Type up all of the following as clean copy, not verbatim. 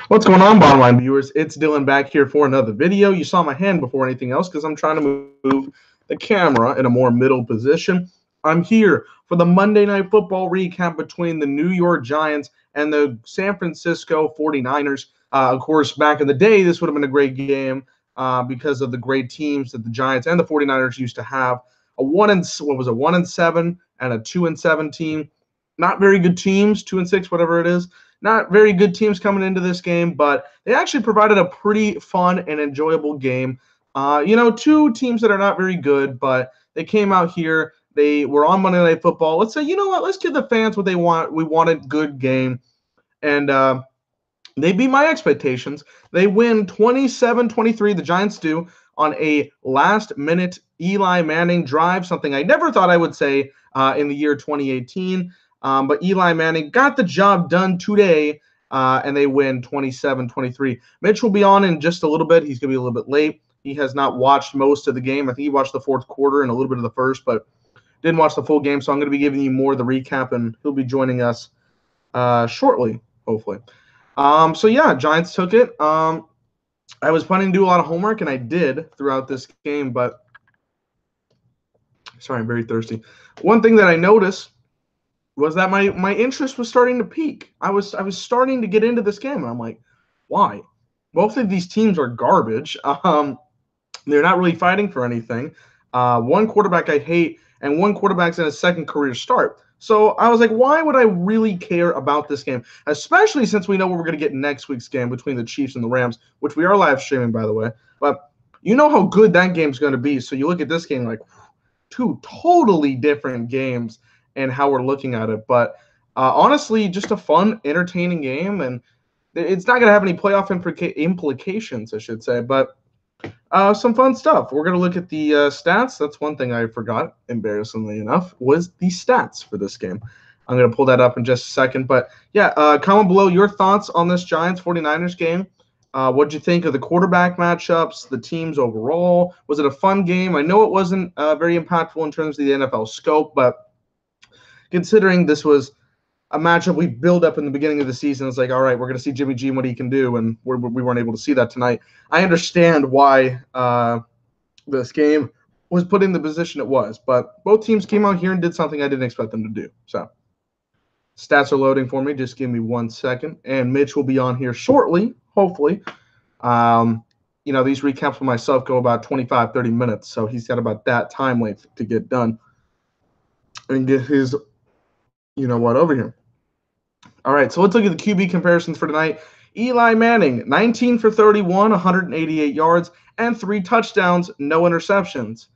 What's going on, bottom line viewers? It's Dylan back here for another video. You saw my hand before anything else because I'm trying to move the camera in a more middle position. I'm here for the Monday Night Football recap between the New York Giants and the San Francisco 49ers. Of course, back in the day, this would have been a great game because of the great teams that the Giants and the 49ers used to have. A 1-7 and a 2-7 team. Not very good teams, 2-6, whatever it is. Not very good teams coming into this game, but they actually provided a pretty fun and enjoyable game. Two teams that are not very good, but they came out here. They were on Monday Night Football. Let's say, you know what? Let's give the fans what they want. We want a good game. And they beat my expectations. They win 27-23. The Giants do on a last-minute Eli Manning drive, something I never thought I would say in the year 2018. But Eli Manning got the job done today, and they win 27-23. Mitch will be on in just a little bit. He's going to be a little bit late. He has not watched most of the game. I think he watched the fourth quarter and a little bit of the first, but didn't watch the full game. So I'm going to be giving you more of the recap, and he'll be joining us shortly, hopefully. Giants took it. I was planning to do a lot of homework, and I did throughout this game, but sorry, I'm very thirsty. One thing that I noticed was that my interest was starting to peak. I was starting to get into this game, and I'm like, why? Both of these teams are garbage. They're not really fighting for anything. One quarterback I hate, and one quarterback's in his second career start. So I was like, why would I really care about this game? Especially since we know what we're going to get next week's game between the Chiefs and the Rams, which we are live streaming, by the way. But you know how good that game's going to be. So you look at this game like two totally different games and how we're looking at it. But honestly, just a fun, entertaining game. And it's not going to have any playoff implications, I should say. But some fun stuff. We're going to look at the stats. That's one thing I forgot, embarrassingly enough, was the stats for this game. I'm going to pull that up in just a second. But, yeah, comment below your thoughts on this Giants-49ers game. What did you think of the quarterback matchups, the teams overall? Was it a fun game? I know it wasn't very impactful in terms of the NFL scope, but considering this was a matchup we built up in the beginning of the season, it's like, all right, we're going to see Jimmy G and what he can do, and we weren't able to see that tonight. I understand why this game was put in the position it was, but both teams came out here and did something I didn't expect them to do. So stats are loading for me. Just give me 1 second, and Mitch will be on here shortly, hopefully. These recaps for myself go about 25, 30 minutes, so he's got about that time length to get done and get his over here. All right, so let's look at the QB comparisons for tonight. Eli Manning, 19 for 31, 188 yards, and 3 touchdowns, no interceptions.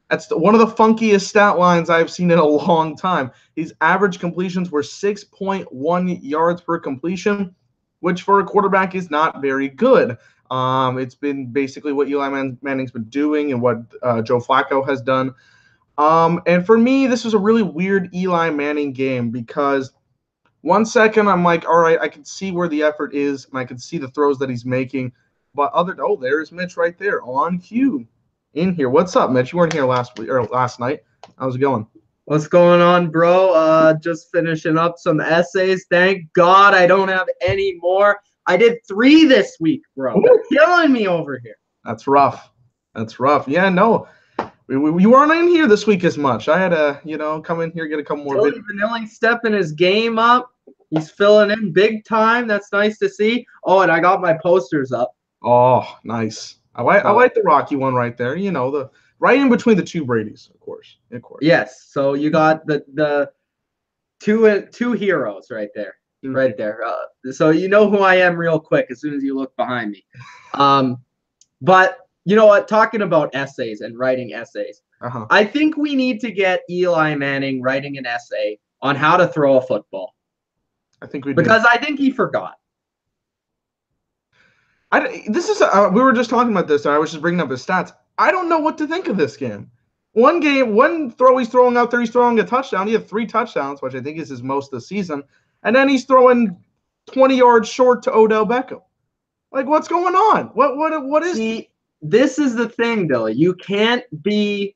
That's one of the funkiest stat lines I've seen in a long time. His average completions were 6.1 yards per completion, which for a quarterback is not very good. It's been basically what Eli Manning's been doing and what Joe Flacco has done. And for me, this was a really weird Eli Manning game because 1 second I'm like, all right, I can see where the effort is and I can see the throws that he's making. But there's Mitch right there on cue in here. What's up, Mitch? You weren't here last night. How's it going? What's going on, bro? Just finishing up some essays. Thank God I don't have any more. I did 3 this week, bro. They're killing me over here. That's rough. Yeah, no. You weren't in here this week as much. I had to, come in here, get a couple more videos. Vanilling stepping his game up. He's filling in big time. That's nice to see. Oh, and I got my posters up. Oh, nice. I like the Rocky one right there. The right in between the two Bradys, of course. Yes. So you got the two heroes right there. Mm-hmm. Right there. So you know who I am real quick as soon as you look behind me. But you know what? Talking about essays and writing essays, I think we need to get Eli Manning writing an essay on how to throw a football. I think we because I think he forgot. We were just talking about this. I was just bringing up his stats. I don't know what to think of this game. One throw he's throwing out there, he's throwing a touchdown. He had 3 touchdowns, which I think is his most this season. And then he's throwing 20 yards short to Odell Beckham. Like, what's going on? What is? See, this is the thing, though. You can't be.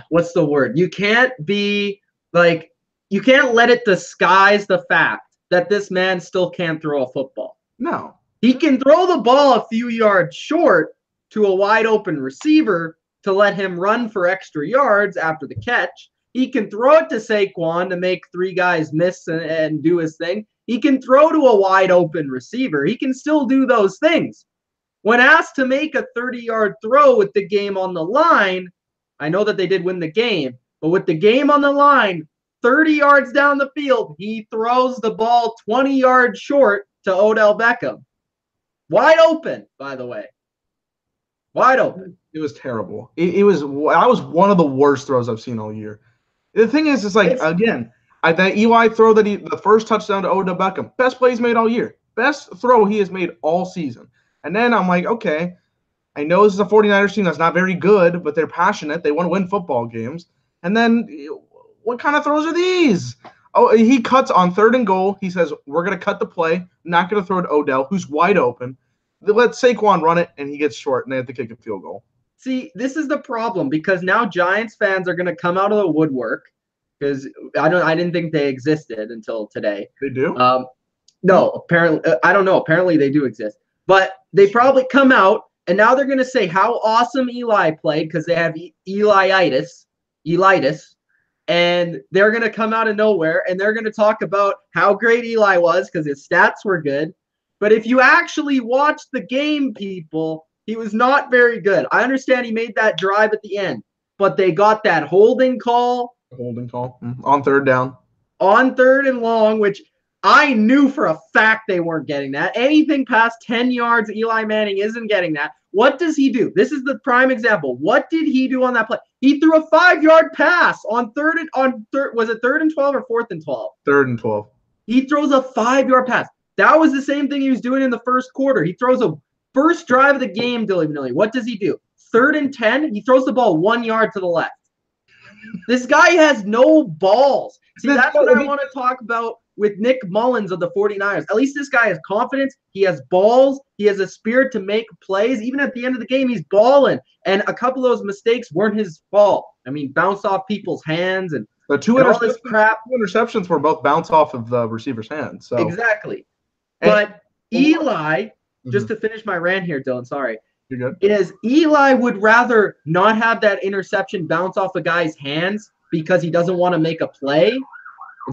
What's the word? You can't be like. You can't let it disguise the fact that this man still can't throw a football. No. He can throw the ball a few yards short to a wide open receiver to let him run for extra yards after the catch. He can throw it to Saquon to make 3 guys miss and do his thing. He can throw to a wide open receiver. He can still do those things. When asked to make a 30-yard throw with the game on the line, I know that they did win the game, but with the game on the line, 30 yards down the field, he throws the ball 20 yards short to Odell Beckham. Wide open, by the way. Wide open. It was terrible. That was one of the worst throws I've seen all year. The thing is, it's like, again, that Eli throw the first touchdown to Odell Beckham, best play he's made all year. Best throw he has made all season. And then I'm like, okay, I know this is a 49ers team that's not very good, but they're passionate. They want to win football games. And then what kind of throws are these? Oh, he cuts on 3rd and goal. He says, we're going to cut the play. Not going to throw to Odell, who's wide open. They let Saquon run it, and he gets short, and they have to kick a field goal. See, this is the problem because now Giants fans are going to come out of the woodwork because I didn't think they existed until today. They do? No, apparently I don't know. Apparently they do exist, but they probably come out and now they're going to say how awesome Eli played because they have Eliitis, and they're going to come out of nowhere and they're going to talk about how great Eli was because his stats were good. But if you actually watch the game, people, he was not very good. I understand he made that drive at the end, but they got that holding call. On 3rd down. On 3rd and long, which I knew for a fact they weren't getting that. Anything past 10 yards, Eli Manning isn't getting that. What does he do? This is the prime example. What did he do on that play? He threw a 5-yard pass on was it 3rd and 12 or 4th and 12? 3rd and 12. He throws a 5-yard pass. That was the same thing he was doing in the first quarter. He throws a first drive of the game, dilly-nilly. What does he do? 3rd and 10, he throws the ball 1 yard to the left. This guy has no balls. See, that's what I want to talk about with Nick Mullins of the 49ers. At least this guy has confidence. He has balls. He has a spirit to make plays. Even at the end of the game, he's balling. And a couple of those mistakes weren't his fault. I mean, bounced off people's hands and the two interceptions were both bounce off of the receiver's hands. So. Exactly. But Eli, just to finish my rant here, Dylan, sorry. You're good. Is Eli would rather not have that interception bounce off a guy's hands because he doesn't want to make a play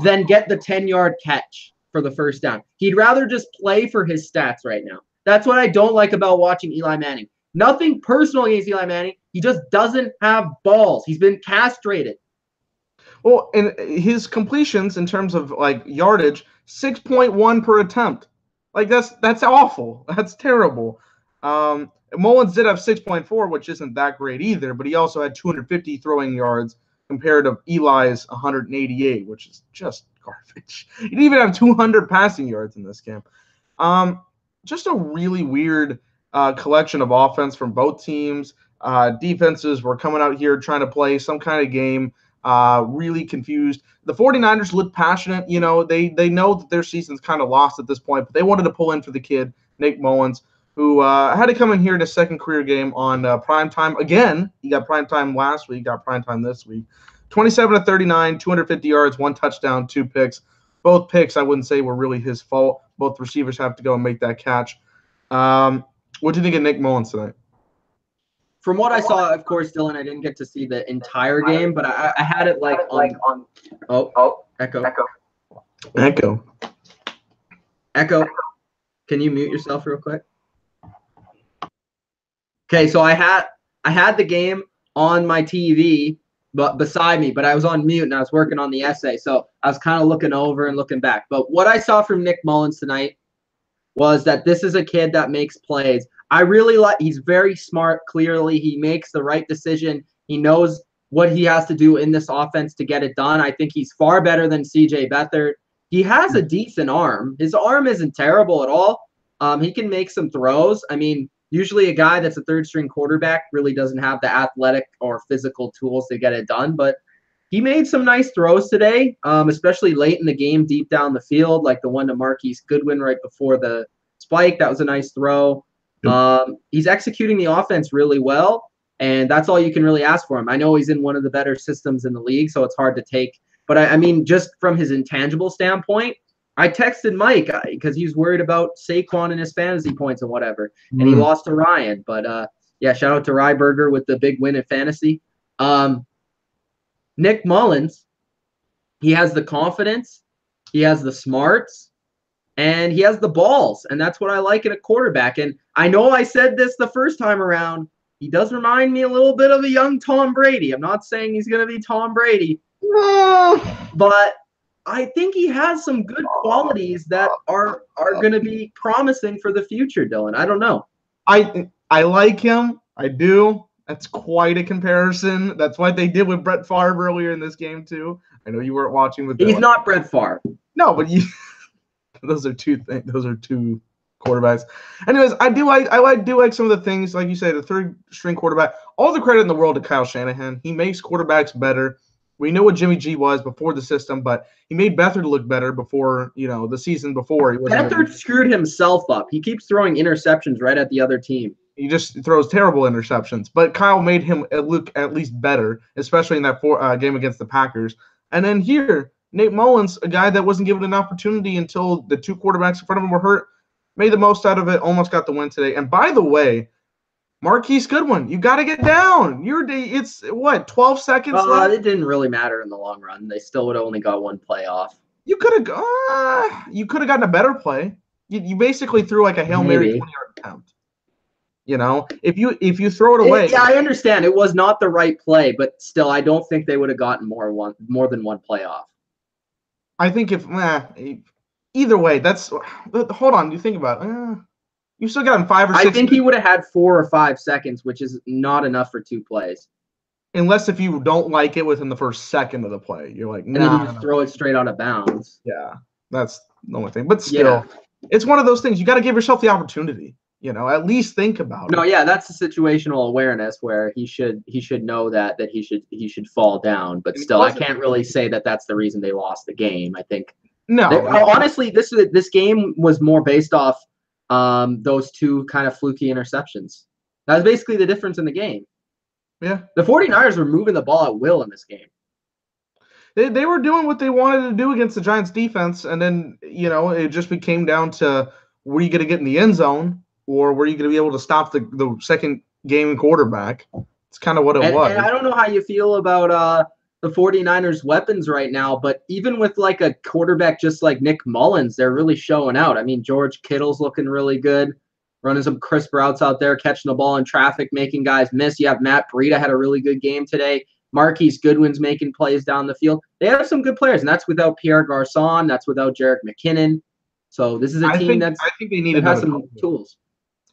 than get the 10-yard catch for the first down. He'd rather just play for his stats right now. That's what I don't like about watching Eli Manning. Nothing personal against Eli Manning. He just doesn't have balls. He's been castrated. Well, and his completions in terms of like yardage, 6.1 per attempt. Like that's awful. That's terrible. Mullins did have 6.4, which isn't that great either, but he also had 250 throwing yards compared to Eli's 188, which is just garbage. He didn't even have 200 passing yards in this game. Just a really weird collection of offense from both teams. Defenses were coming out here trying to play some kind of game, really confused. The 49ers looked passionate. You know, they know that their season's kind of lost at this point, but they wanted to pull in for the kid, Nick Mullins, who had to come in here in his second career game on primetime. Again, he got primetime last week, got primetime this week. 27-39, 250 yards, 1 touchdown, 2 picks. Both picks, I wouldn't say, were really his fault. Both receivers have to go and make that catch. What do you think of Nick Mullins tonight? From what I saw, of course, Dylan, I didn't get to see the entire game, but I had it like on Echo. Can you mute yourself real quick? Okay, so I had the game on my TV, but beside me, but I was on mute and I was working on the essay, so I was kind of looking over and looking back. But what I saw from Nick Mullins tonight was that this is a kid that makes plays. I really like. He's very smart. Clearly, he makes the right decision. He knows what he has to do in this offense to get it done. I think he's far better than C.J. Beathard. He has a decent arm. His arm isn't terrible at all. He can make some throws. I mean, usually a guy that's a third-string quarterback really doesn't have the athletic or physical tools to get it done. But he made some nice throws today, especially late in the game, deep down the field, like the one to Marquise Goodwin right before the spike. That was a nice throw. He's executing the offense really well, and that's all you can really ask for him. I know he's in one of the better systems in the league, so it's hard to take. But, I mean, just from his intangible standpoint, I texted Mike because he was worried about Saquon and his fantasy points and whatever, and he lost to Ryan. But yeah, shout out to Ryberger with the big win in fantasy. Nick Mullins, he has the confidence, he has the smarts, and he has the balls, and that's what I like in a quarterback. And I know I said this the first time around. He does remind me a little bit of a young Tom Brady. I'm not saying he's going to be Tom Brady, but I think he has some good qualities that are going to be promising for the future, Dylan. I don't know. I like him. I do. That's quite a comparison. That's what they did with Brett Favre earlier in this game too. I know you weren't watching with. He's not Brett Favre. No, but those are two things. Those are two quarterbacks. Anyways, I do like some of the things, like you said, the third string quarterback. All the credit in the world to Kyle Shanahan. He makes quarterbacks better. We know what Jimmy G was before the system, but he made Beathard look better before, the season before. Beathard screwed himself up. He keeps throwing interceptions right at the other team. He just throws terrible interceptions. But Kyle made him look at least better, especially in that game against the Packers. And then here, Nate Mullins, a guy that wasn't given an opportunity until the two quarterbacks in front of him were hurt, made the most out of it, almost got the win today. And by the way, Marquise Goodwin, you got to get down. It's what, 12 seconds left? It didn't really matter in the long run. They still would have only got one play off. You could have gotten a better play. You basically threw like a Hail Mary 20-yard attempt. If you throw it away. Yeah, I understand. It was not the right play, but still, I don't think they would have gotten more than one play off. I think either way, hold on. You think about it. You still got him 5 or 6. I think he would have had 4 or 5 seconds, which is not enough for 2 plays. Unless if you don't like it within the first second of the play, you're like, and then you just throw it straight out of bounds. Yeah, that's the only thing. But still, It's one of those things. You got to give yourself the opportunity. At least think about it. No, yeah, that's the situational awareness where he should know that he should fall down. But still, I can't really say that that's the reason they lost the game. I think honestly, this game was more based off those two kind of fluky interceptions. That was basically the difference in the game. Yeah. The 49ers were moving the ball at will in this game. They were doing what they wanted to do against the Giants defense, and then, it just came down to, were you going to get in the end zone, or were you going to be able to stop the second game quarterback? It's kind of what it was. And I don't know how you feel about the 49ers weapons right now, but even with like a quarterback just like Nick Mullins, they're really showing out. I mean, George Kittle's looking really good, running some crisp routes out there, catching the ball in traffic, making guys miss. You have Matt Breida had a really good game today. Marquise Goodwin's making plays down the field. They have some good players, and that's without Pierre Garçon. That's without Jerick McKinnon. So this is a team that has some tools.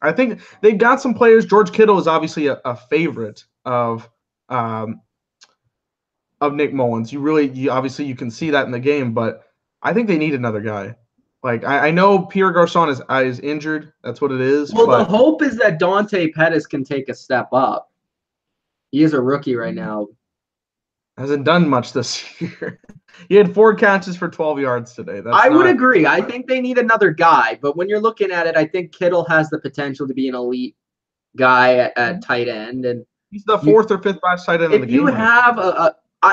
I think they've got some players. George Kittle is obviously a favorite of Nick Mullins. Obviously you can see that in the game, but I think they need another guy. Like I know Pierre Garçon is injured. That's what it is. Well, the hope is that Dante Pettis can take a step up. He is a rookie right now. Hasn't done much this year. He had 4 catches for 12 yards today. I would agree. I think they need another guy, but when you're looking at it, I think Kittle has the potential to be an elite guy at tight end, and he's the 4th or 5th best tight end in the game. If you have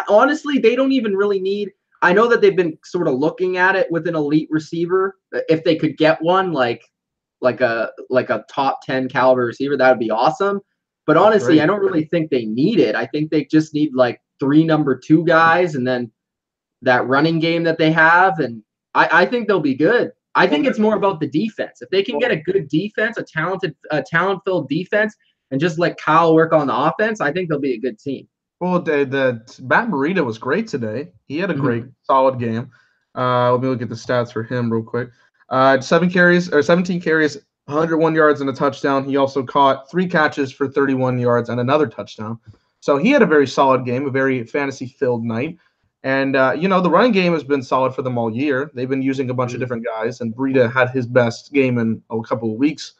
honestly, they don't even really need. I know that they've been sort of looking at it with an elite receiver. If they could get one like a top 10 caliber receiver, that would be awesome. But honestly, I don't really think they need it. I think they just need like 3 number 2 guys, and then that running game that they have, and I think they'll be good. I think it's more about the defense. If they can get a good defense, a talent-filled defense, and just let Kyle work on the offense, I think they'll be a good team. Well, the Matt Breida was great today. He had a great, solid game. Let me look at the stats for him real quick. 17 carries, 101 yards and a touchdown. He also caught 3 catches for 31 yards and another touchdown. So he had a very solid game, a very fantasy-filled night. And, the running game has been solid for them all year. They've been using a bunch of different guys, and Breida had his best game in a couple of weeks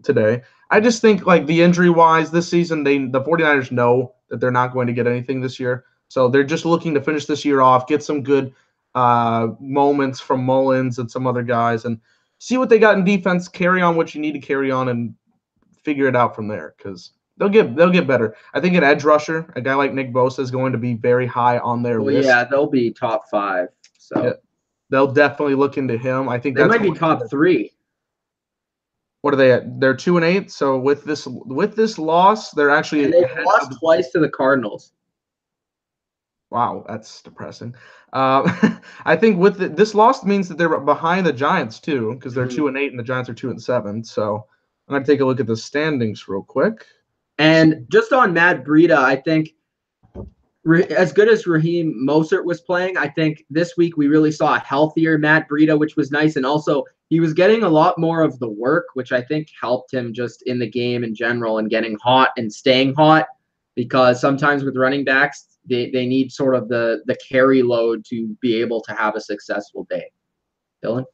today. I just think, like, the injury-wise this season, the 49ers know that they're not going to get anything this year. So they're just looking to finish this year off, get some good moments from Mullins and some other guys, and see what they got in defense, carry on what you need to carry on, and figure it out from there, because they'll get better. I think an edge rusher, a guy like Nick Bosa, is going to be very high on their list. Yeah, they'll be top 5. So they'll definitely look into him. I think They that's might be top 3. What are they at? They're 2-8. So with this loss, they're actually And they've lost twice to the Cardinals. Wow, that's depressing. I think with this loss means that they're behind the Giants too, because they're 2-8 and the Giants are 2-7. So I'm gonna take a look at the standings real quick. And just on Matt Breida, I think as good as Raheem Mostert was playing, I think this week we really saw a healthier Matt Breida, which was nice. And also he was getting a lot more of the work, which I think helped him just in the game in general and getting hot and staying hot, because sometimes with running backs, they need sort of the carry load to be able to have a successful day. Dylan?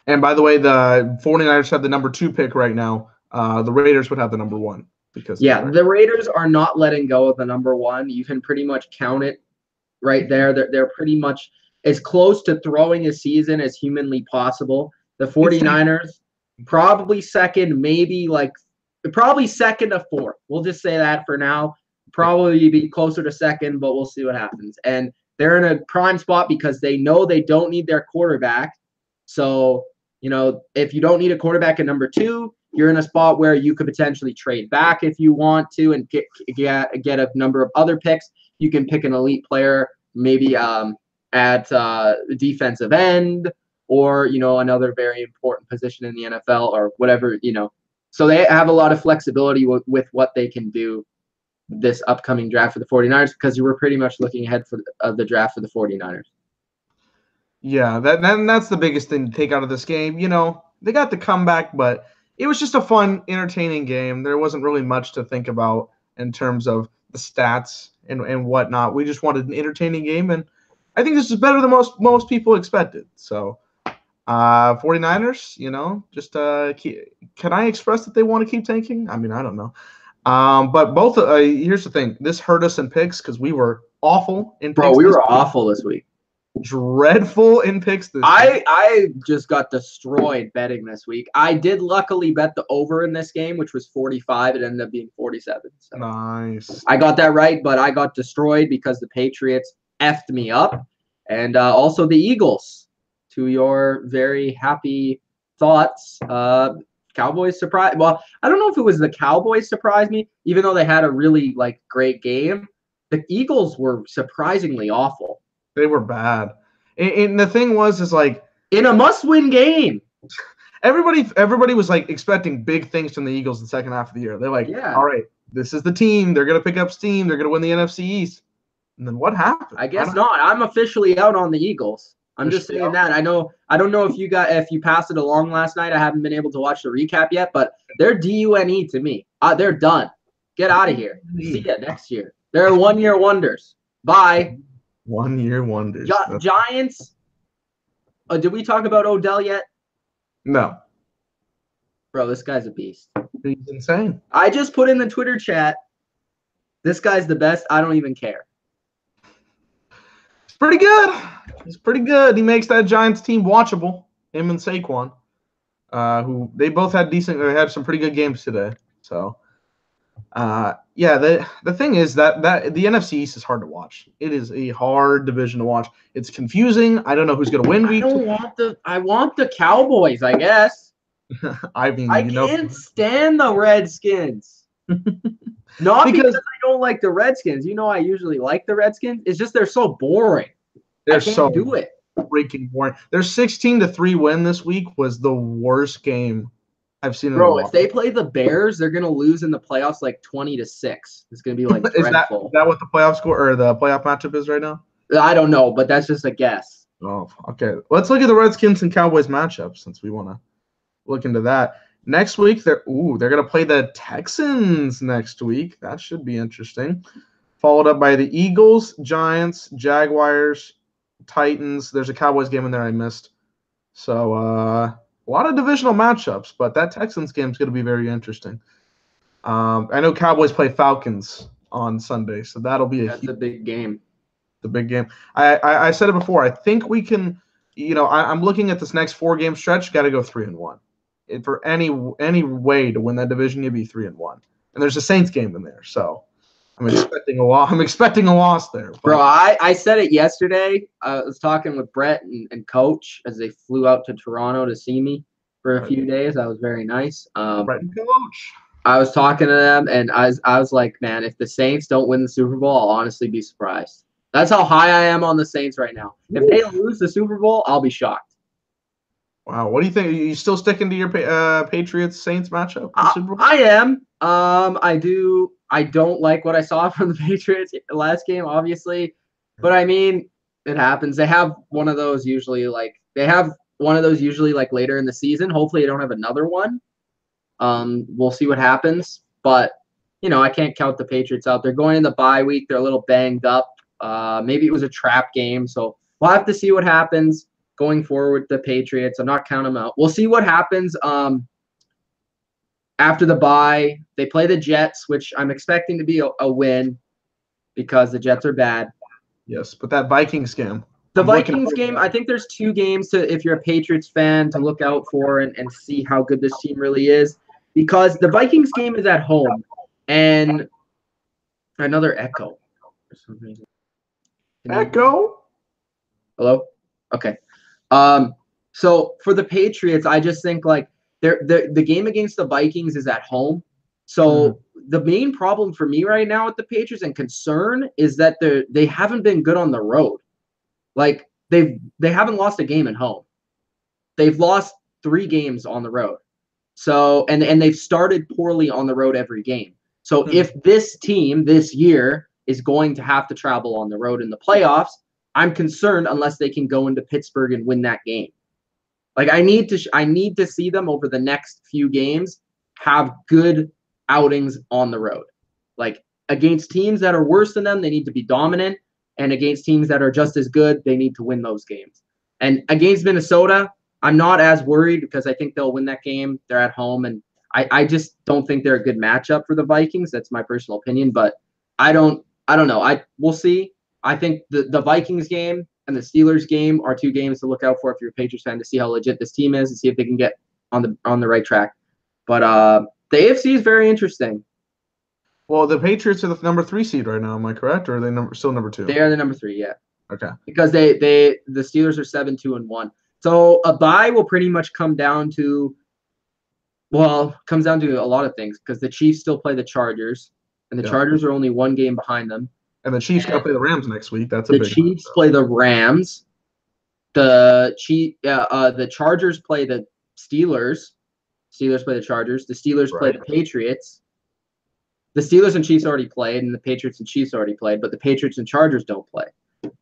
And by the way, the 49ers have the number 2 pick right now. The Raiders would have the number 1. The Raiders are not letting go of the number 1. You can pretty much count it right there. They're pretty much as close to throwing a season as humanly possible. The 49ers, probably second, probably second to fourth. We'll just say that for now. Probably be closer to second, but we'll see what happens. And they're in a prime spot because they know they don't need their quarterback. So, if you don't need a quarterback at number 2, you're in a spot where you could potentially trade back if you want to and get a number of other picks. You can pick an elite player, maybe at defensive end or, another very important position in the NFL or whatever, So they have a lot of flexibility with what they can do this upcoming draft for the 49ers, because you were pretty much looking ahead of the draft for the 49ers. Yeah, that's the biggest thing to take out of this game. They got the comeback, but it was just a fun, entertaining game. There wasn't really much to think about in terms of the stats and whatnot. We just wanted an entertaining game, and I think this is better than most people expected. So, 49ers, can I express that they want to keep tanking? I mean, I don't know. But both. Here's the thing: this hurt us in picks because we were awful in picks. Bro, we were awful this week. Dreadful in picks this week. I just got destroyed betting this week. I did luckily bet the over in this game, which was 45. It ended up being 47. So nice. I got that right, but I got destroyed because the Patriots effed me up, and also the Eagles. To your very happy thoughts, Cowboys surprised. Well, I don't know if it was the Cowboys surprised me, even though they had a really great game. The Eagles were surprisingly awful. They were bad. And the thing was in a must-win game. Everybody was expecting big things from the Eagles in the second half of the year. They're all right, this is the team. They're gonna pick up steam. They're gonna win the NFC East. And then what happened? I guess not. I'm officially out on the Eagles. I'm just saying that. I don't know if you passed it along last night. I haven't been able to watch the recap yet, but they're DUNE to me. They're done. Get out of here. See ya next year. They're 1-year wonders. Bye. 1-year wonders. Giants. Did we talk about Odell yet? No. Bro, this guy's a beast. He's insane. I just put in the Twitter chat, this guy's the best. I don't even care. It's pretty good. He's pretty good. He makes that Giants team watchable. Him and Saquon, who they both had some pretty good games today. So, the thing is that the NFC East is hard to watch. It is a hard division to watch. It's confusing. I don't know who's going to win. I want the Cowboys, I guess. I mean, I can't stand the Redskins. Not because I don't like the Redskins. I usually like the Redskins. It's just they're so boring. They're I can't so do it. Freaking boring. Their 16-3 win this week was the worst game I've seen in a while. Bro, if they play the Bears, they're gonna lose in the playoffs 20-6. It's gonna be dreadful. Is that what the playoff score or the playoff matchup is right now? I don't know, but that's just a guess. Oh, okay. Let's look at the Redskins and Cowboys matchup since we want to look into that. Next week, they're gonna play the Texans next week. That should be interesting. Followed up by the Eagles, Giants, Jaguars, Titans. There's a Cowboys game in there I missed. So a lot of divisional matchups, but that Texans game is going to be very interesting. I know Cowboys play Falcons on Sunday, so that'll be a big game. The big game. I said it before. I think we can. I'm looking at this next 4-game stretch. Got to go 3-1. For any way to win that division, you'd be 3-1. And there's a Saints game in there, so I'm expecting a loss. I'm expecting a loss there. But. Bro, I said it yesterday. I was talking with Brett and Coach as they flew out to Toronto to see me for a few days. That was very nice. Brett and Coach. I was talking to them, and I was like, man, if the Saints don't win the Super Bowl, I'll honestly be surprised. That's how high I am on the Saints right now. If they lose the Super Bowl, I'll be shocked. Wow, what do you think? Are you still sticking to your Patriots Saints matchup? I am. I don't like what I saw from the Patriots last game, obviously, but I mean, it happens. They have one of those usually later in the season. Hopefully, they don't have another one. We'll see what happens, but I can't count the Patriots out. They're going in the bye week. They're a little banged up. Maybe it was a trap game, so we'll have to see what happens going forward with the Patriots. I'm not counting them out. We'll see what happens. After the bye, they play the Jets, which I'm expecting to be a win because the Jets are bad. Yes, but that Vikings game. The Vikings game, I think there's 2 games if you're a Patriots fan, to look out for and see how good this team really is. Because the Vikings game is at home. And another echo for some reason. Echo? Hello? Okay. So for the Patriots, I just think like the game against the Vikings is at home. So the main problem for me right now with the Patriots and concern is that they haven't been good on the road. Like they haven't lost a game at home. They've lost 3 games on the road. So and they've started poorly on the road every game. So if this team this year is going to have to travel on the road in the playoffs, I'm concerned unless they can go into Pittsburgh and win that game. Like I need to see them over the next few games have good outings on the road. Like against teams that are worse than them, they need to be dominant, and against teams that are just as good, they need to win those games. And against Minnesota, I'm not as worried because I think they'll win that game. They're at home, and I just don't think they're a good matchup for the Vikings. That's my personal opinion, but I don't know. We'll see. I think the Vikings game and the Steelers game are 2 games to look out for if you're a Patriots fan, to see how legit this team is and see if they can get on the right track. But the AFC is very interesting. Well, the Patriots are the number 3 seed right now. Am I correct, or are they still number 2? They are the number 3, yeah. Okay. Because the Steelers are 7-2-1. So a bye will pretty much comes down to a lot of things because the Chiefs still play the Chargers, and the Chargers are only 1 game behind them. And the Chiefs got to play the Rams next week. That's a big. The Chiefs play the Rams. The Chargers play the Steelers. Steelers play the Chargers. The Steelers play the Patriots. The Steelers and Chiefs already played, and the Patriots and Chiefs already played, but the Patriots and Chargers don't play.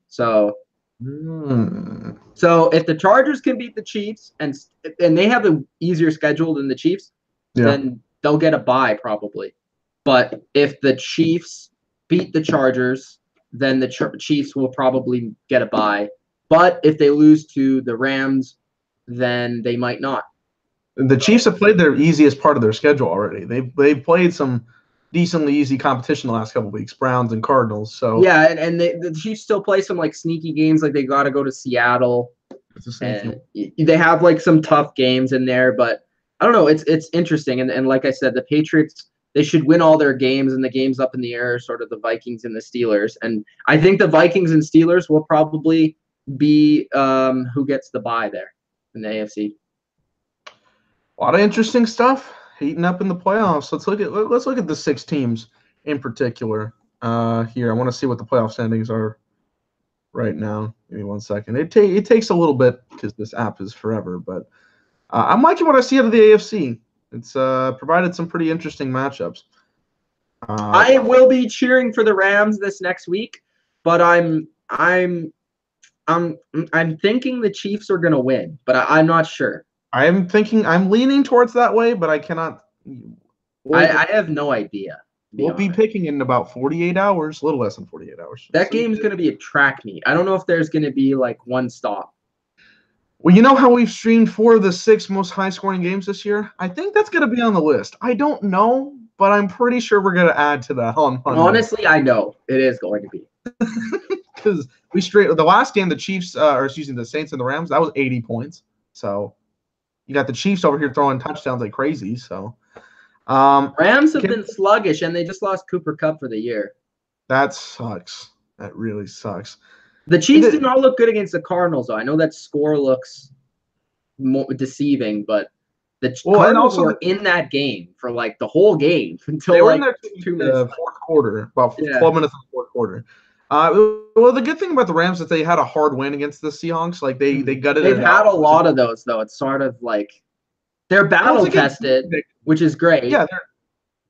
So if the Chargers can beat the Chiefs and they have an easier schedule than the Chiefs, then they'll get a bye probably. But if the Chiefs beat the Chargers, then the Chiefs will probably get a bye. But if they lose to the Rams, then they might not. The Chiefs have played their easiest part of their schedule already. They've played some decently easy competition the last couple of weeks, Browns and Cardinals. So yeah, and the Chiefs still play some like sneaky games, like they got to go to Seattle. And they have like some tough games in there, but I don't know. It's interesting, and like I said, the Patriots, they should win all their games, and the games up in the air are sort of the Vikings and the Steelers. And I think the Vikings and Steelers will probably be who gets the bye there in the AFC. A lot of interesting stuff heating up in the playoffs. Let's look at the 6 teams in particular. Here, I want to see what the playoff standings are right now. Give me 1 second. It takes a little bit because this app is forever, but I'm liking what I see out of the AFC. It's provided some pretty interesting matchups. I will be cheering for the Rams this next week, but I'm thinking the Chiefs are going to win, but I'm not sure. I'm leaning towards that way, but I cannot. I have no idea. We'll be picking in about 48 hours, a little less than 48 hours. That game's going to be a track meet. I don't know if there's going to be like one stop. Well, you know how we've streamed 4 of the 6 most high-scoring games this year? I think that's going to be on the list. I don't know, but I'm pretty sure we're going to add to that on Monday. Honestly, I know it is going to be. Because the last game, the Saints and the Rams, that was 80 points. So you got the Chiefs over here throwing touchdowns like crazy. So Rams have been sluggish, and they just lost Cooper Kupp for the year. That sucks. That really sucks. The Chiefs did not look good against the Cardinals, though. I know that score looks more deceiving, but the Cardinals were in that game for like the whole game until they were like in there 2 minutes. Fourth quarter, about 12 minutes in the fourth quarter. Well, the good thing about the Rams is they had a hard win against the Seahawks. Like they gutted it out. They've had a lot of those, though. It's sort of like they're battle tested, which is great. Yeah,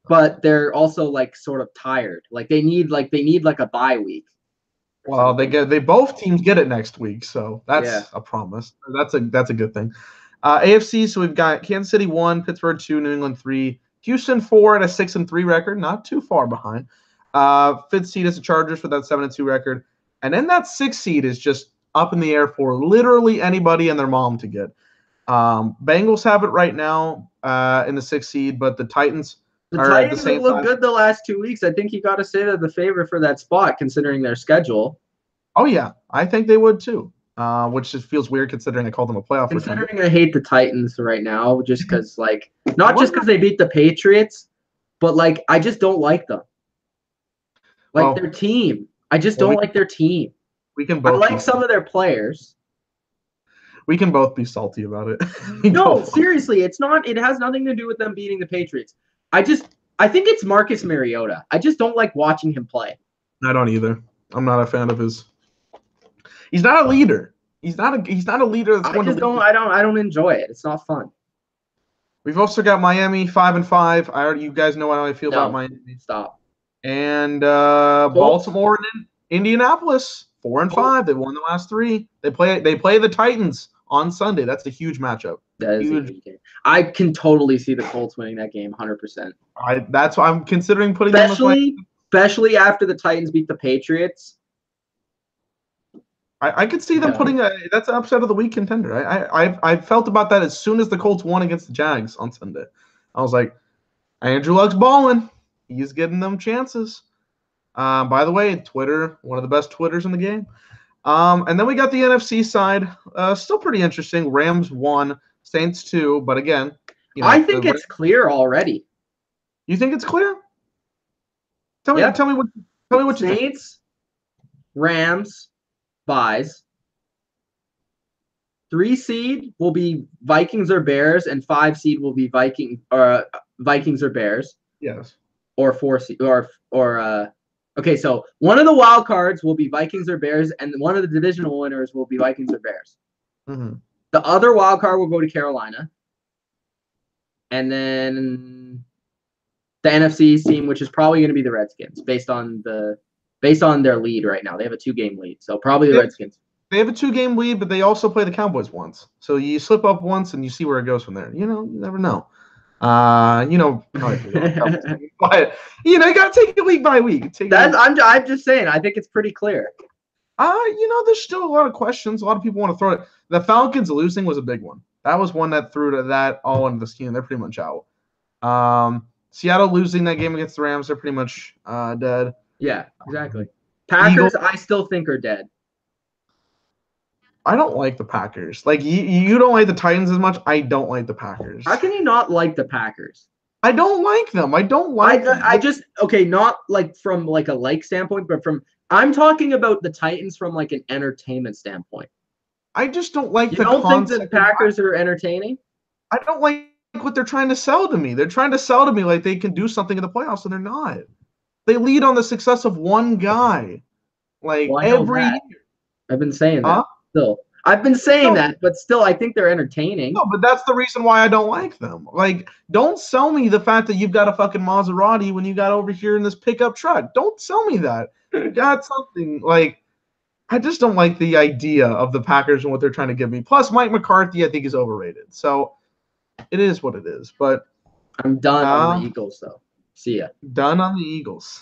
but they're also like sort of tired. Like they need like a bye week. Well, they both teams get it next week, so that's a promise. That's a good thing. AFC, so we've got Kansas City 1, Pittsburgh 2, New England 3, Houston 4 at a 6-3 record, not too far behind. Fifth seed is the Chargers with that 7-2 record, and then that sixth seed is just up in the air for literally anybody and their mom to get. Bengals have it right now in the sixth seed, but the Titans. The Titans have looked good the last 2 weeks. I think you got to say they're the favorite for that spot, considering their schedule. Oh, yeah. I think they would, too, which just feels weird considering I called them a playoff. Considering I hate the Titans right now just because, like, not just because they beat the Patriots, but, like, I just don't like them. Like, their team. I just don't like their team. We can both. I like some of their players. We can both be salty about it. No, seriously, it's not. It has nothing to do with them beating the Patriots. I think it's Marcus Mariota. I just don't like watching him play. I don't either. I'm not a fan of his. He's not a leader. He's not a leader. I don't enjoy it. It's not fun. We've also got Miami 5-5. You guys know how I feel about Miami. Stop. And Baltimore and Indianapolis 4-5. They won the last 3. They play the Titans on Sunday. That's a huge matchup. That is a huge game. I can totally see the Colts winning that game 100%. That's why I'm considering putting them especially after the Titans beat the Patriots. I could see them putting that's an upset of the week contender. I felt about that as soon as the Colts won against the Jags on Sunday. I was like, Andrew Luck's balling. He's getting them chances. By the way, Twitter, one of the best Twitters in the game. And then we got the NFC side. Still pretty interesting. Rams 1, Saints 2. But again, I think it's clear already. You think it's clear? Tell me what you think. Saints, Rams, buys. 3 seed will be Vikings or Bears, and 5 seed will be Vikings or Bears. Yes. Or 4 seed okay, so one of the wild cards will be Vikings or Bears, and one of the divisional winners will be Vikings or Bears. Mm-hmm. The other wild card will go to Carolina. And then the NFC team, which is probably going to be the Redskins, based on their lead right now. They have a 2-game lead, so probably the Redskins. They have a 2-game lead, but they also play the Cowboys once. So you slip up once and you see where it goes from there. You never know. But you gotta take it week by week. I'm just saying. I think it's pretty clear. There's still a lot of questions. A lot of people want to throw it. The Falcons losing was a big one. That was one that threw that all into the scheme. They're pretty much out. Seattle losing that game against the Rams. They're pretty much dead. Yeah, exactly. Packers, Eagles, I still think are dead. I don't like the Packers. Like you don't like the Titans as much. I don't like the Packers. How can you not like the Packers? I don't like them. I don't like them. Not like from like a like standpoint, but I'm talking about the Titans from like an entertainment standpoint. I just don't like the concept. You don't think the Packers are entertaining? I don't like what they're trying to sell to me. They're trying to sell to me like they can do something in the playoffs, and they're not. They lead on the success of one guy. Like every year. I've been saying that. Still, I've been saying that, but still, I think they're entertaining. No, but that's the reason why I don't like them. Like, don't sell me the fact that you've got a fucking Maserati when you got over here in this pickup truck. Don't sell me that. You got something like. I just don't like the idea of the Packers and what they're trying to give me. Plus, Mike McCarthy, I think, is overrated. So, it is what it is. But I'm done on the Eagles, though. See ya. Done on the Eagles.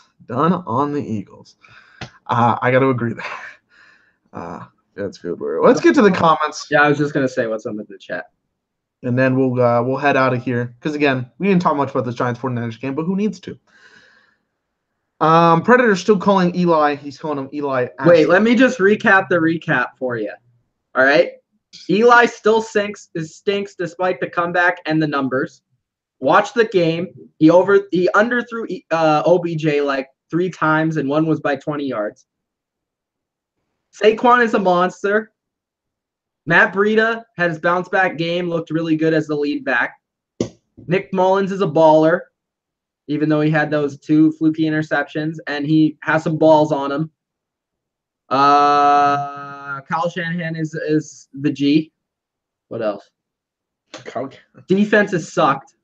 I got to agree there. That's good. Let's get to the comments. Yeah, I was just gonna say what's up in the chat, and then we'll head out of here because again, we didn't talk much about this Giants 49ers game, but who needs to? Predator's still calling Eli. He's calling him Eli. Wait, let me just recap the recap for you. All right, Eli still stinks despite the comeback and the numbers. Watch the game. He underthrew OBJ like 3 times, and one was by 20 yards. Saquon is a monster. Matt Breida had his bounce-back game, looked really good as the lead back. Nick Mullins is a baller, even though he had those 2 fluky interceptions, and he has some balls on him. Kyle Shanahan is the G. What else? Defense has sucked.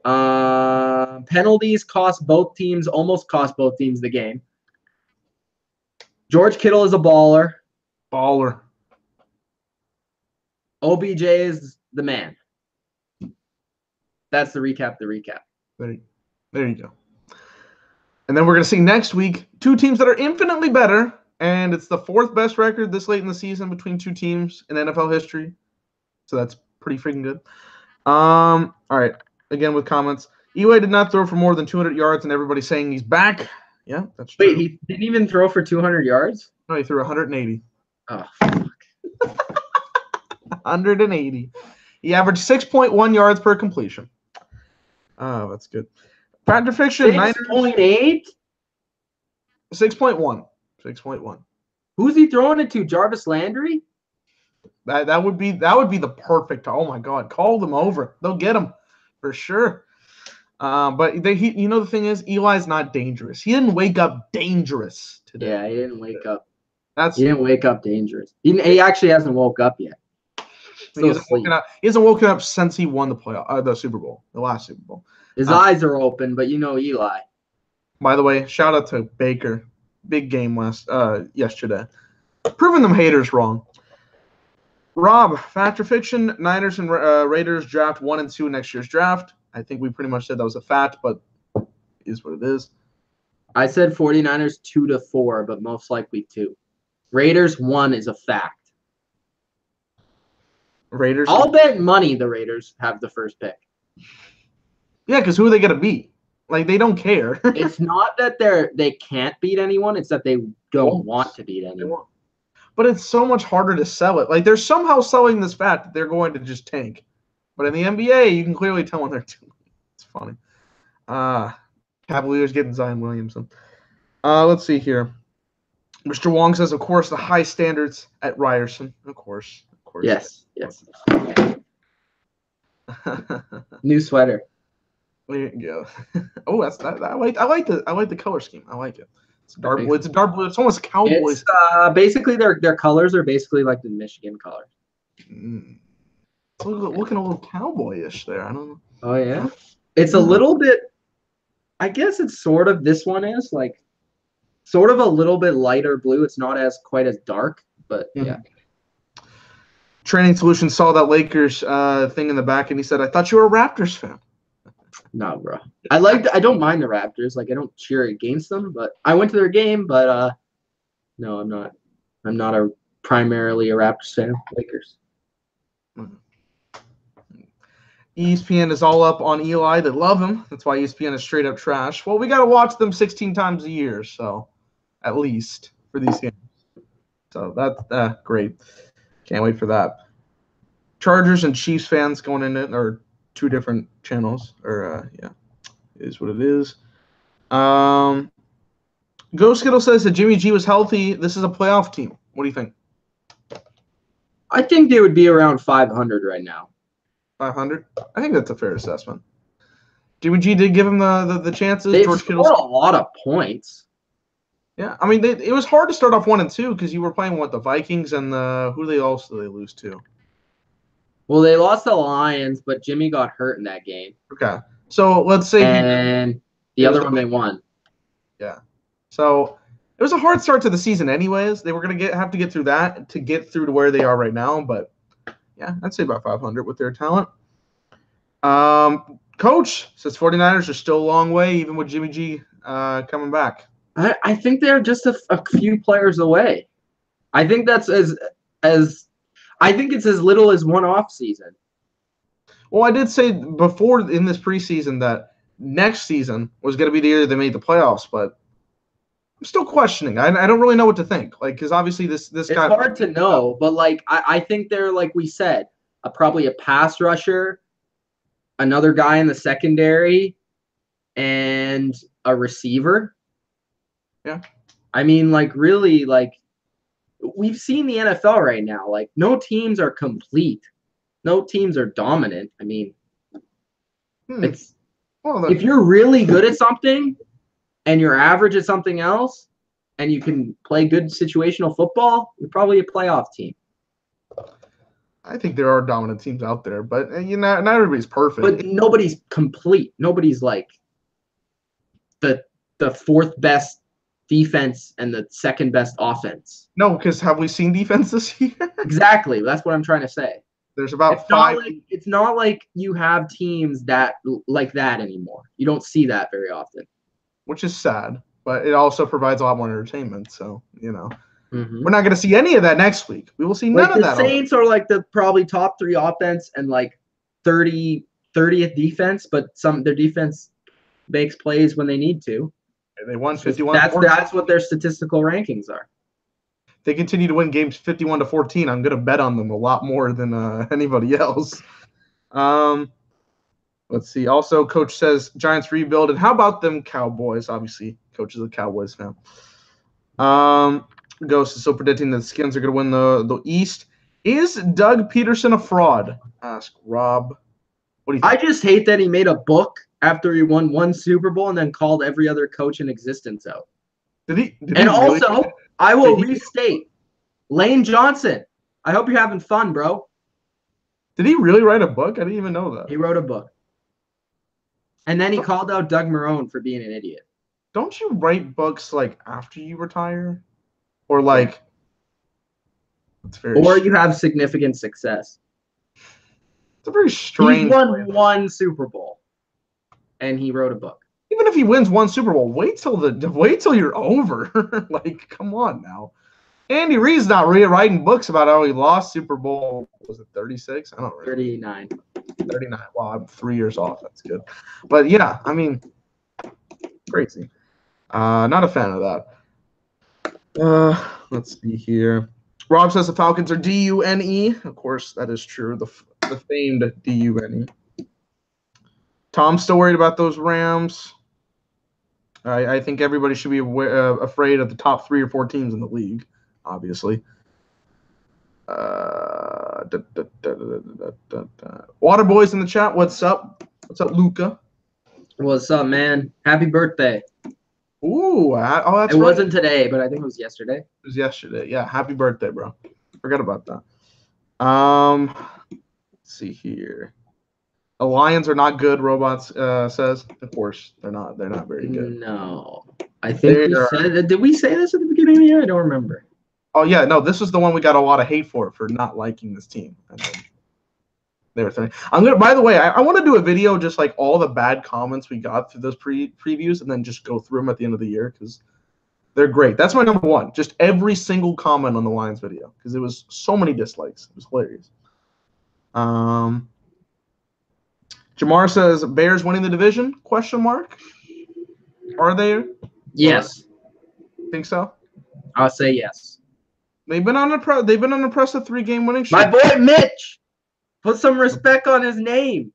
Penalties almost cost both teams the game. George Kittle is a baller. Baller. OBJ is the man. That's the recap. There you go. And then we're going to see next week 2 teams that are infinitely better, and it's the 4th best record this late in the season between 2 teams in NFL history. So that's pretty freaking good. All right. Again, with comments. Eli did not throw for more than 200 yards, and everybody's saying he's back. Yeah, that's true. Wait, he didn't even throw for 200 yards? No, he threw 180. Oh, fuck. 180. He averaged 6.1 yards per completion. Oh, that's good. Factor fiction, 6.8? 6.1. 6.1. Who's he throwing it to? Jarvis Landry? That would be the perfect. Oh my God, call them over. They'll get him for sure. But the thing is, Eli's not dangerous. He didn't wake up dangerous today. Yeah, he didn't wake up. He didn't wake up dangerous. He actually hasn't woke up yet. He hasn't woken up since he won the Super Bowl, the last Super Bowl. His eyes are open, but you know Eli. By the way, shout out to Baker. Big game yesterday. Proving them haters wrong. Rob, fact or fiction, Niners and Raiders draft 1 and 2 next year's draft. I think we pretty much said that was a fact, but it is what it is. I said 49ers 2-4, but most likely 2. Raiders 1 is a fact. Raiders. I'll bet money the Raiders have the first pick. Yeah, because who are they going to beat? Like, they don't care. It's not that they can't beat anyone. It's that they don't want to beat anyone. But it's so much harder to sell it. Like, they're somehow selling this fact that they're going to just tank. But in the NBA, you can clearly tell when they're doing it. It's funny. Cavaliers getting Zion Williamson. Let's see here. Mr. Wong says, of course, the high standards at Ryerson. Of course. Yes. New sweater. There you go. Oh, that's that. I like the color scheme. I like it. It's dark blue. It's dark blue. It's almost Cowboys. It's, basically, their colors are basically like the Michigan colors. It's looking a little cowboyish there. I don't know. Oh yeah. It's a little bit. I guess it's sort of. This one is like, sort of a little bit lighter blue. It's not quite as dark, but yeah. Training Solutions saw that Lakers thing in the back, and he said, "I thought you were a Raptors fan." No, bro. I don't mind the Raptors. Like, I don't cheer against them, but I went to their game. But no, I'm not. I'm not primarily a Raptors fan. Lakers. ESPN is all up on Eli. They love him. That's why ESPN is straight up trash. Well, we got to watch them 16 times a year, so at least for these games. So that's great. Can't wait for that. Chargers and Chiefs fans going in it are 2 different channels. Or yeah, it is what it is. Ghost Skittle says that Jimmy G was healthy. This is a playoff team. What do you think? I think they would be around 500 right now. 500? I think that's a fair assessment. Jimmy G did give him the chances. They scored a lot of points. Yeah, I mean, it was hard to start off 1 and 2 because you were playing the Vikings and who they lose to? Well, they lost the Lions, but Jimmy got hurt in that game. Okay, so let's say the other one they won. Yeah, so it was a hard start to the season, anyways. They were gonna have to get through that to get through to where they are right now, but yeah, I'd say about 500 with their talent. Coach says 49ers are still a long way, even with Jimmy G coming back. I think they're just a few players away. I think that's I think it's as little as 1 off season. Well, I did say before in this preseason that next season was going to be the year they made the playoffs, but I'm still questioning. I don't really know what to think. Like, because obviously this guy. It's hard to know, but like I think they're, like we said, probably a pass rusher, another guy in the secondary, and a receiver. Yeah. I mean, like, really, like, we've seen the NFL right now. Like, no teams are complete. No teams are dominant. I mean, it's if you're really good at something and you're average at something else and you can play good situational football, you're probably a playoff team. I think there are dominant teams out there, but not everybody's perfect. But nobody's complete. Nobody's like the fourth best defense and the second best offense. No, because have we seen defense this year? Exactly. That's what I'm trying to say. There's about five. It's not like you have teams that like that anymore. You don't see that very often. Which is sad, but it also provides a lot more entertainment. So, Mm-hmm. We're not going to see any of that next week. We will see none of that. The Saints are like the probably top 3 offense and like 30th defense, but their defense makes plays when they need to. They won 51. That's what their statistical rankings are. They continue to win games 51-14. I'm going to bet on them a lot more than anybody else. Let's see. Also, Coach says Giants rebuild. And how about them Cowboys? Obviously, Coach is a Cowboys fan. Ghost is still predicting that the Skins are going to win the East. Is Doug Peterson a fraud? Ask Rob. What do you think? I just hate that he made a book after he won 1 Super Bowl and then called every other coach in existence out. Did he also, I will restate, Lane Johnson, I hope you're having fun, bro. Did he really write a book? I didn't even know that. He wrote a book. And then he called out Doug Marrone for being an idiot. Don't you write books like after you retire? Or like or you have significant success. It's a very strange. He won 1 Super Bowl, and he wrote a book. Even if he wins 1 Super Bowl, wait till you're over. Like, come on now. Andy Reid's not writing books about how he lost Super Bowl. Was it 36? I don't know. 39. 39. Wow, I'm 3 years off. That's good. But yeah, I mean, crazy. Not a fan of that. Let's see here. Rob says the Falcons are D-U-N-E. Of course, that is true. The famed D-U-N-E. Tom's still worried about those Rams. I think everybody should be afraid of the top 3 or 4 teams in the league, obviously. Water Boys in the chat. What's up? What's up, Luca? What's up, man? Happy birthday. Ooh, that's it wasn't today, but I think it was yesterday. It was yesterday. Yeah, happy birthday, bro. Forgot about that. Let's see here. The Lions are not good, Robots says. Of course, they're not. They're not very good. No. I think did we say this at the beginning of the year? I don't remember. Oh, yeah. No, this was the one we got a lot of hate for not liking this team. And then they were saying, by the way, I want to do a video just like all the bad comments we got through those previews and then just go through them at the end of the year because they're great. That's my number 1. Just every single comment on the Lions video because it was so many dislikes. It was hilarious. Jamar says Bears winning the division? ? Are they? Yes. Think so? I'll say yes. They've been on an impressive 3-game winning streak. My boy Mitch, put some respect on his name.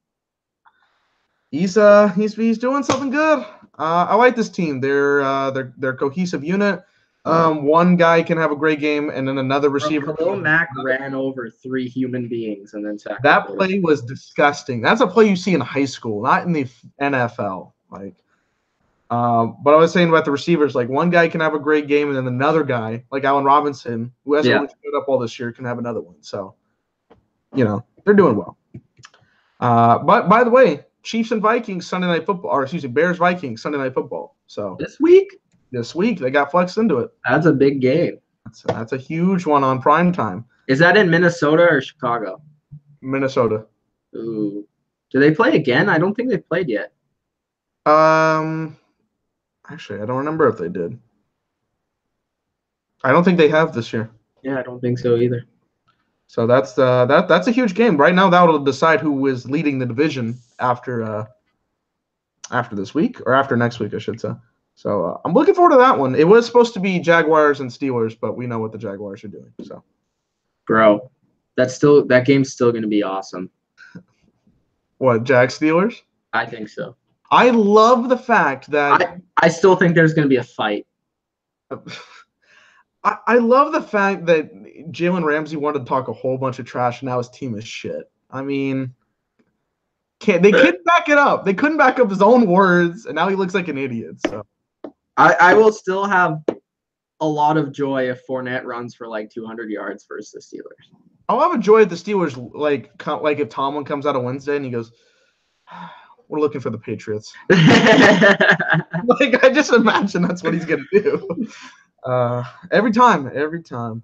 He's doing something good. I like this team. They're a cohesive unit. One guy can have a great game, and then another receiver. Khalil Mack ran over 3 human beings and then tackled. That play was disgusting. That's a play you see in high school, not in the NFL. Like, but I was saying about the receivers, like one guy can have a great game, and then another guy, like Allen Robinson, who hasn't really showed up all this year, can have another one. So, they're doing well. But by the way, Chiefs and Vikings Sunday Night Football, or excuse me, Bears Vikings Sunday Night Football. So this week they got flexed into it. That's a big game. That's a huge one on prime time. Is that in Minnesota or Chicago? Minnesota. Ooh. Do they play again? I don't think they've played yet. Actually, I don't remember if they did. I don't think they have this year. Yeah, I don't think so either. So that's a huge game. Right now, that will decide who is leading the division after this week or after next week, I should say. So I'm looking forward to that one. It was supposed to be Jaguars and Steelers, but we know what the Jaguars are doing. So, bro, that game's still going to be awesome. What, Jags Steelers? I think so. I love the fact that I still think there's going to be a fight. I love the fact that Jalen Ramsey wanted to talk a whole bunch of trash, and now his team is shit. I mean, they couldn't back it up. They couldn't back up his own words, and now he looks like an idiot. So I will still have a lot of joy if Fournette runs for like 200 yards versus the Steelers. I'll have a joy if the Steelers like if Tomlin comes out on Wednesday and he goes, "We're looking for the Patriots." Like I just imagine that's what he's gonna do. Every time.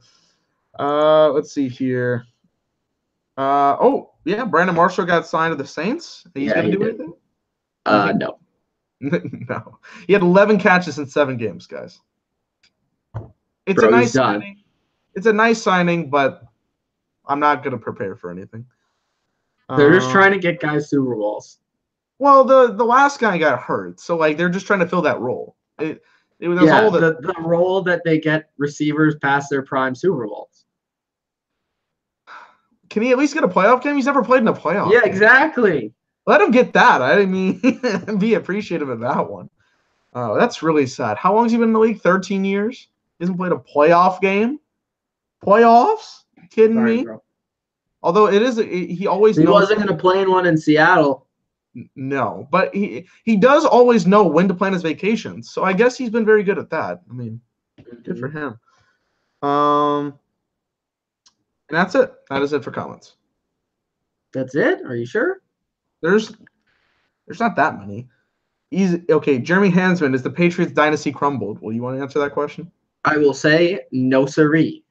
Let's see here. Brandon Marshall got signed to the Saints. He's gonna do anything? No. No. He had 11 catches in 7 games, guys. It's a nice signing. It's a nice signing, but I'm not gonna prepare for anything. They're just trying to get guys Super Bowls. Well, the last guy got hurt, so like they're just trying to fill that role. The role that they get receivers past their prime Super Bowls. Can he at least get a playoff game? He's never played in a playoff game. Exactly. Let him get that. I mean, be appreciative of that one. That's really sad. How long has he been in the league? 13 years? He hasn't played a playoff game? Playoffs? You kidding me? Bro. Although he wasn't going to play in one in Seattle. No, but he does always know when to plan his vacations. So I guess he's been very good at that. I mean, good for him. And that's it. That is it for comments. That's it? Are you sure? There's not that many. Okay, Jeremy Hansman, is the Patriots dynasty crumbled? Well, you want to answer that question? I will say no siree.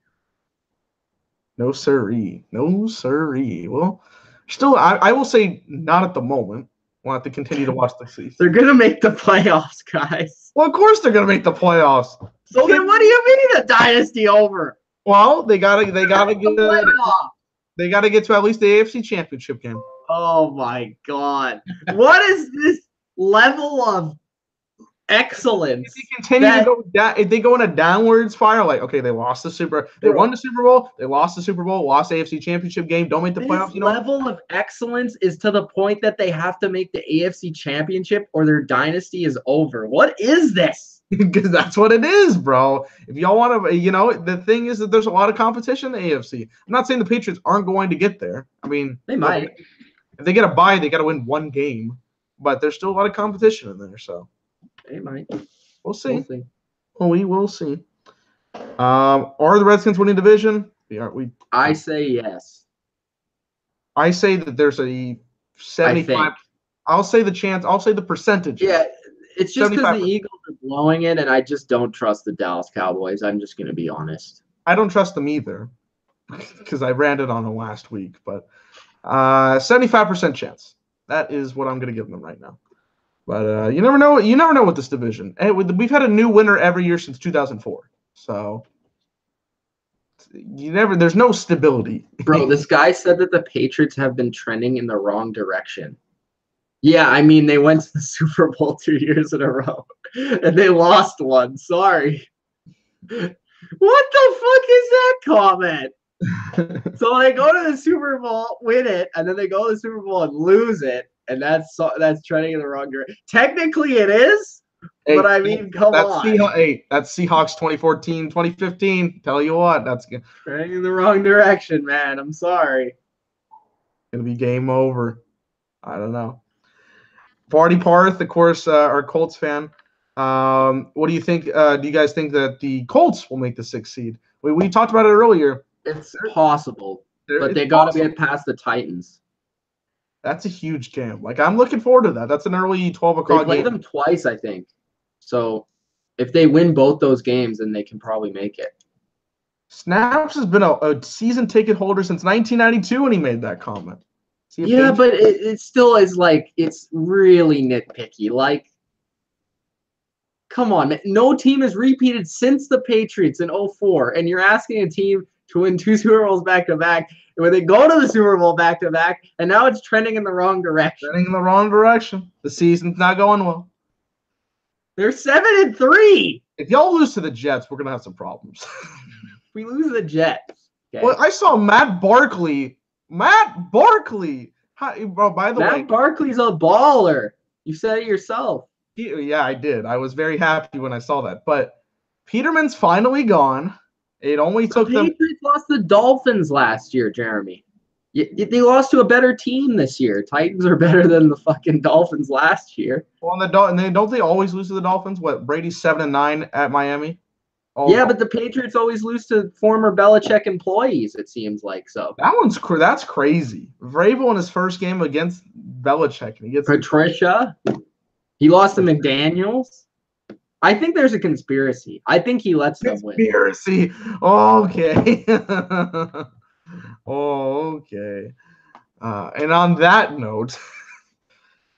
No siree. No siree. Well, still, I will say not at the moment. We'll have to continue to watch the season. They're going to make the playoffs, guys. Well, of course they're going to make the playoffs. So then what do you mean the dynasty over? Well, they gotta get to at least the AFC Championship game. Oh my God! What is this level of excellence? If they continue to go down, if they go in a downward spiral, like they won the Super Bowl, they lost the Super Bowl, lost the AFC Championship game, don't make the playoffs. Level of excellence is to the point that they have to make the AFC Championship or their dynasty is over. What is this? Because that's what it is, bro. If y'all want to, the thing is that there's a lot of competition in the AFC. I'm not saying the Patriots aren't going to get there. I mean, they might. If they get a bye, they got to win one game. But there's still a lot of competition in there, so they might. We'll see. We will see. Are the Redskins winning division? I say yes. I say that there's a 75. I'll say the chance. I'll say the percentage. Yeah. It's just because the Eagles are blowing it, and I just don't trust the Dallas Cowboys. I'm just going to be honest. I don't trust them either because I ranted on them last week. But 75% chance. That is what I'm going to give them right now. But you never know. You never know with this division. We've had a new winner every year since 2004. So there's no stability. Bro, this guy said that the Patriots have been trending in the wrong direction. Yeah, I mean, they went to the Super Bowl 2 years in a row, and they lost one. Sorry. What the fuck is that comment? So they go to the Super Bowl, win it, and then they go to the Super Bowl and lose it, and that's trending in the wrong direction. Technically, it is, but I mean, come on. That's Seahawks 2014, 2015. Tell you what, that's good. Trending in the wrong direction, man. I'm sorry. Gonna be game over. I don't know. Party Parth, of course, our Colts fan. What do you think? Do you guys think that the Colts will make the 6th seed? We talked about it earlier. It's possible, but they got to get past the Titans. That's a huge game. Like, I'm looking forward to that. That's an early 12 o'clock game. They played them twice, I think. So if they win both those games, then they can probably make it. Snaps has been a season ticket holder since 1992 when he made that comment. Yeah, but it still is like, it's really nitpicky. Like, come on, man. No team has repeated since the Patriots in 2004, and you're asking a team to win 2 Super Bowls back-to-back, where they go to the Super Bowl back-to-back, and now it's trending in the wrong direction. Trending in the wrong direction. The season's not going well. They're 7-3. If y'all lose to the Jets, we're going to have some problems. We lose to the Jets. Okay. Well, I saw Matt Barkley. Bro, by the way. Matt Barkley's a baller. You said it yourself. Yeah, I did. I was very happy when I saw that. But Peterman's finally gone. It only took them. Patriots lost the Dolphins last year, Jeremy. They lost to a better team this year. Titans are better than the fucking Dolphins last year. Well, and don't they always lose to the Dolphins? What, Brady's 7-9 at Miami? Yeah, but the Patriots always lose to former Belichick employees, it seems like. So that's crazy. Vrabel in his first game against Belichick, and he gets Patricia. He lost to McDaniels. I think there's a conspiracy. I think he lets them win. Conspiracy. Okay. Okay. And on that note,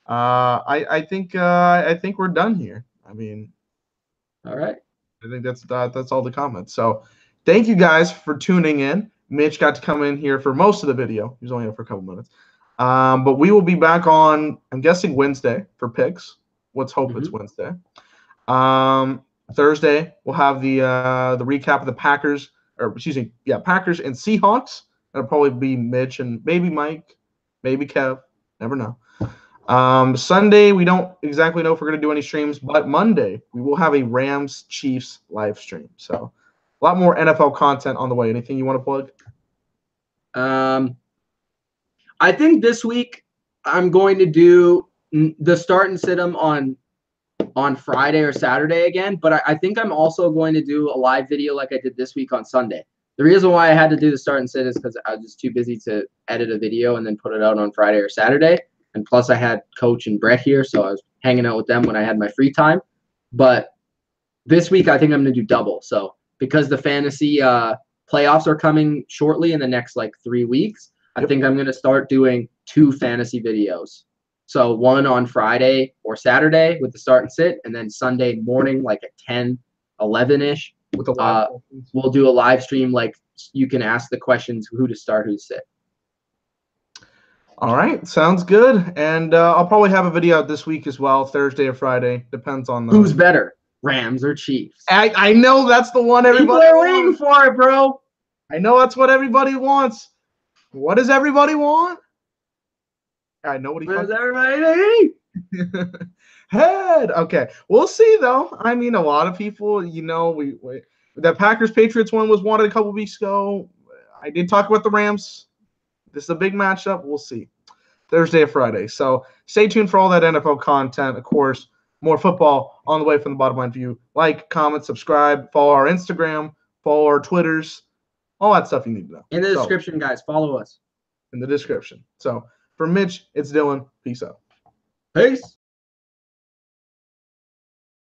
I think we're done here. I mean, all right. I think that's all the comments. So, thank you guys for tuning in. Mitch got to come in here for most of the video. He was only here for a couple minutes. But we will be back on, I'm guessing, Wednesday for picks. Let's hope it's Wednesday. Thursday we'll have the recap of the Packers, Packers and Seahawks. That'll probably be Mitch and maybe Mike, maybe Kev. Never know. Sunday, we don't exactly know if we're going to do any streams, but Monday, we will have a Rams-Chiefs live stream. So a lot more NFL content on the way. Anything you want to plug? I think this week I'm going to do the start and sit 'em on Friday or Saturday again, but I think I'm also going to do a live video like I did this week on Sunday. The reason why I had to do the start and sit is because I was just too busy to edit a video and then put it out on Friday or Saturday. And plus I had Coach and Brett here, so I was hanging out with them when I had my free time. But this week I think I'm going to do double. So because the fantasy playoffs are coming shortly in the next 3 weeks, I think I'm going to start doing 2 fantasy videos. So one on Friday or Saturday with the start and sit, and then Sunday morning, at 10, 11-ish, with the we'll do a live stream. You can ask the questions, who to start, who to sit. All right, sounds good. And I'll probably have a video out this week as well, Thursday or Friday. Depends on who's better, Rams or Chiefs. I know that's the one everybody People are waiting for it, bro. I know that's what everybody wants. What does everybody want? I know what does everybody need? Head. Okay, we'll see though. I mean, a lot of people, the Packers-Patriots one was wanted a couple weeks ago. I did talk about the Rams. This is a big matchup. We'll see. Thursday or Friday. So stay tuned for all that NFL content. Of course, more football on the way from the Bottom Line View. Like, comment, subscribe, follow our Instagram, follow our Twitters, all that stuff you need to know. In the description, guys. Follow us. In the description. So for Mitch, it's Dylan. Peace out. Peace.